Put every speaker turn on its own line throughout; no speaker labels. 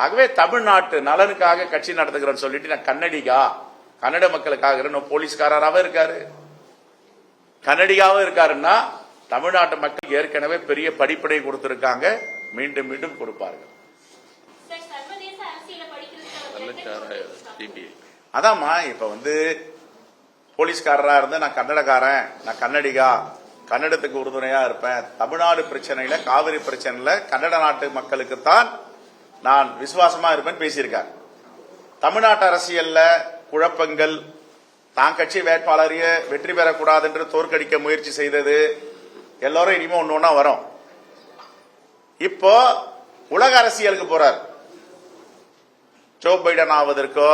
ஆகவே தமிழ்நாட்டு நலனுக்காக கட்சி நடத்துகிறேன்னு சொல்லிட்டு நான் கன்னட மக்களுக்காக போலீஸ்காரராக இருக்காரு, கன்னடியாவும் இருக்காருன்னா தமிழ்நாட்டு மக்கள் ஏற்கனவே பெரிய படிப்படை கொடுத்திருக்காங்க, மீண்டும் மீண்டும் கொடுப்பார்கள். அதாம்மா இப்ப போலீஸ்காரரா இருந்து நான் கன்னடக்காரன், நான் கன்னடத்துக்கு உறுதுணையா இருப்பேன், தமிழ்நாடு பிரச்சனையில காவிரி பிரச்சனையில கன்னட நாட்டு மக்களுக்குத்தான் நான் விசுவாசமா இருப்பேன் பேசியிருக்கார். தமிழ்நாட்டு அரசியல்ல குழப்பங்கள், தான் கட்சி வேட்பாளரையே வெற்றி பெறக்கூடாது என்று தோற்கடிக்க முயற்சி செய்தது எல்லாரும் இனிமே ஒண்ணு வரும். இப்போ உலக அரசியலுக்கு போறார். ஜோ பைடன் ஆவதற்கோ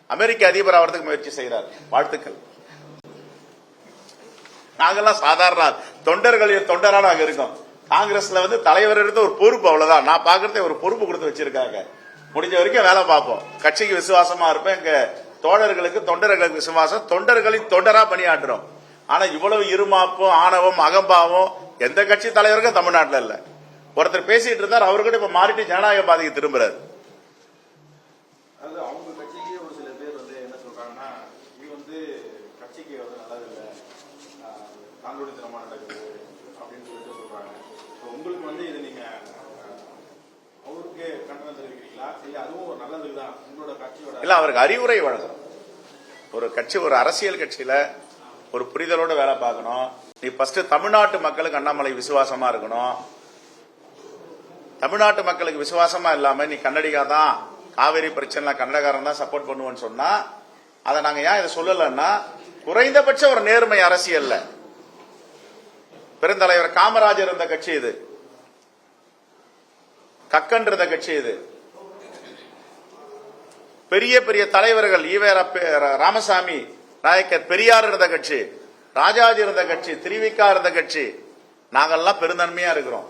அமெரிக்க அதிபர் ஆவதற்கு முயற்சி செய்கிறார். வாழ்த்துக்கள். நாங்கெல்லாம் சாதாரண தொண்டரா நாங்க இருக்கோம். காங்கிரஸ்ல தலைவர் எடுத்து ஒரு பொறுப்பு, அவ்வளவுதான். நான் பாக்குறதே ஒரு பொறுப்பு கொடுத்து வச்சிருக்காங்க. முடிஞ்ச வரைக்கும் வேலை பார்ப்போம். கட்சிக்கு விசுவாசமா இருப்பேன். எங்க தோழர்களுக்கு தொண்டர்களுக்கு விசுவாசம், தொண்டர்களின் தொண்டரா பணியாற்றுறோம். ஆனா இவ்வளவு இருமாப்பும் ஆணவம் அகம்பாவம் எந்த கட்சி தலைவருக்கும் தமிழ்நாட்டில் இல்ல. ஒருத்தர் பேசிட்டு இருந்தார், அவர்கிட்ட இப்ப மாறிட்டு ஜனநாயக பாதைக்கு திரும்புறாரு.
அவங்க கட்சியிலேயே ஒரு சில பேர் என்ன சொல்றாங்கன்னா, இது கட்சிக்கு நல்லதில்லை, காங்கோடித்தனமா நடக்குது அப்படின்னு சொல்லிட்டு சொல்றாங்க. உங்களுக்கு இது நீங்க அவருக்கு கண்டனம் தெரிவிக்கிறீங்களா, இல்ல அதுவும் ஒரு நல்லதுதான் உங்களோட கட்சியோட?
இல்ல, அவருக்கு அறிவுரை வழங்குறோம். ஒரு கட்சி, ஒரு அரசியல் கட்சியில ஒரு புரிதலோட வேலை பார்க்கணும். நீ ஃபர்ஸ்ட் தமிழ்நாட்டு மக்களுக்கு அண்ணாமலை விசுவாசமா இருக்கணும். தமிழ்நாட்டு மக்களுக்கு விசுவாசமா இல்லாம நீ கன்னடிகா தான், காவிரி பிரச்சனை கன்னடகாரன் தான் சப்போர்ட் பண்ணுவோன்னு சொன்னா, அதை நாங்க ஏன் இதை சொல்லலன்னா, குறைந்தபட்ச ஒரு நேர்மை அரசியல்ல பெருந்தலைவர் காமராஜர் இருந்த கட்சி இது, கக்கன் இருந்த கட்சி இது, பெரிய பெரிய தலைவர்கள் ஈவேரா ராமசாமி நாயக்கர் பெரியார் இருந்த கட்சி, ராஜாஜி இருந்த கட்சி, திருவிக்கா இருந்த கட்சி, நாங்கெல்லாம் பெருந்தன்மையா இருக்கிறோம்.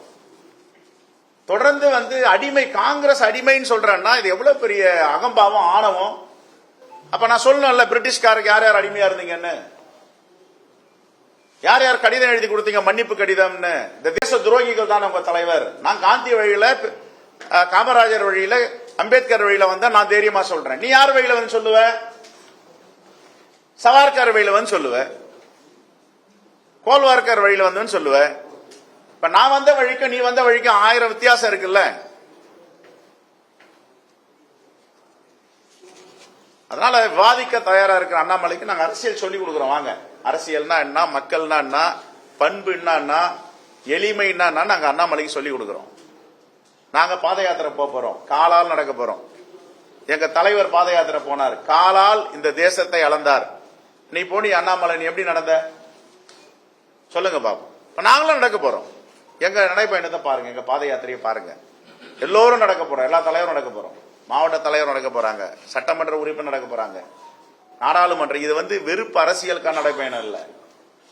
தொடர்ந்து அடிமை, காங்கிரஸ் அடிமைன்னு சொல்றேன்னா இது எவ்வளவு பெரிய அகம்பாவம் ஆணவம். அப்ப நான் சொல்லணும்ல, பிரிட்டிஷ்காரருக்கு யார் யார் அடிமையா இருந்தீங்கன்னு, யார் யார் கடிதம் எழுதி கொடுத்தீங்க, மன்னிப்பு கடிதம்னு. இந்த தேச துரோகிகள் தான் உங்க தலைவர். நான் காந்தி வழியில, காமராஜர் வழியில, அம்பேத்கர் வழியில நான் தைரியமா சொல்றேன். நீ யார் வழியில சொல்லுவ? சவார்கர் வழியில சொல்லுவ, கோல்வார்கர் வழியில சொல்லுவ. இப்ப நான் வந்த வழிக்கும் நீ வந்த வழிக்கும் 1000 வித்தியாசம் இருக்குல்ல. அதனால விவாதிக்க தயாரா இருக்கிற அண்ணாமலைக்கு நாங்க அரசியல் சொல்லி கொடுக்கிறோம். வாங்க, அரசியல்னா என்ன, மக்கள்னா என்ன, பண்புன்னா என்ன, எளிமைன்னா என்ன, நாங்க அண்ணாமலைக்கு சொல்லி கொடுக்கிறோம். நாங்க பாத யாத்திரை போறோம், காலால் நடக்க போறோம். எங்க தலைவர் பாத யாத்திரை போனார், காலால் இந்த தேசத்தை அளந்தார். நீ போனி அண்ணாமலை, நீ எப்படி நடந்த சொல்லுங்க பாப்போம். நாங்களும் நடக்க போறோம். எங்க நடைபயணத்தை பாருங்க, எங்க பாத யாத்திரையை பாருங்க. எல்லோரும் நடக்க போறோம், எல்லா தலைவரும் நடக்க போறோம். மாவட்ட தலைவர் நடக்க போறாங்க, சட்டமன்ற உறுப்பினர் நடக்க போறாங்க, நாடாளுமன்ற. இது வெறுப்பு அரசியலுக்கான நடைபயணம் இல்ல.